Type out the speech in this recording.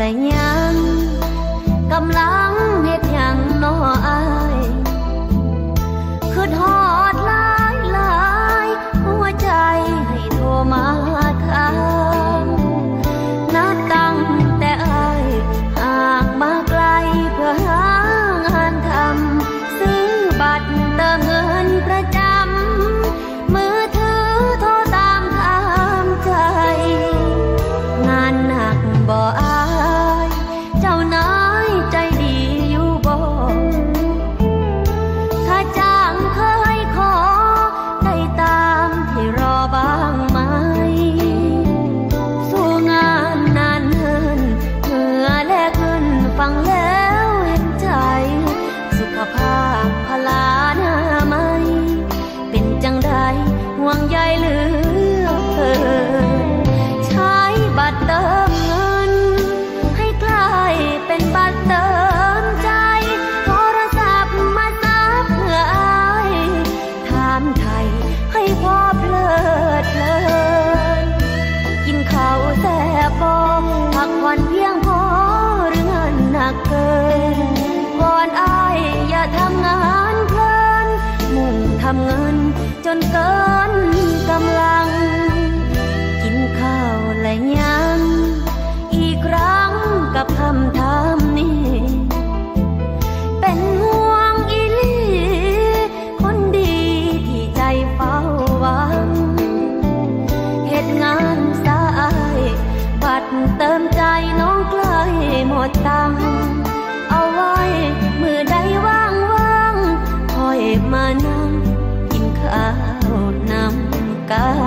และยังกำลังเฮ็ดหยังน้ออายคือทอดหลายหลายหัวใจให้โทรมาถามนัดตั้งแต่อายห่างมาไกลเพื่อหางานทำซื้อบัตรเติมเงินประจำมือถือโทรตามถามใจงานหนักบ่อายเจ้านายใจดีอยู่บ่ถ้าจ้างเคยขอได้ตามที่รอบ้างไหมสู้งานนานเหินเหงื่อแลกเงินฟังแล้วเห็นใจสุขภาพพลาหน้าไหมเป็นจังใดห่วงใยเหลือเกินใช้บัตรเติมเงินให้กลายเป็นบัตรเติมใจโทรศัพท์มาซับเพื่ออายถามไทยให้พอเพลิดเพลินกินข้าวแซ่บบ่พักผ่อนเพียงพอหรือเงินหนักเกินวอนอายอย่าทำงานเพลินมุ่งทำเงินจนเกินกำลังกินข้าวและยังอีกครั้งกับคำถามนี้เป็นห่วงอีหลีคนดีที่ใจเฝ้าหวังเหตุงานสายบัตรเติมใจน้องใกล้หมดตังเอาไว้มือใดว่างๆคอยมานั่งกินข้าวนำกัน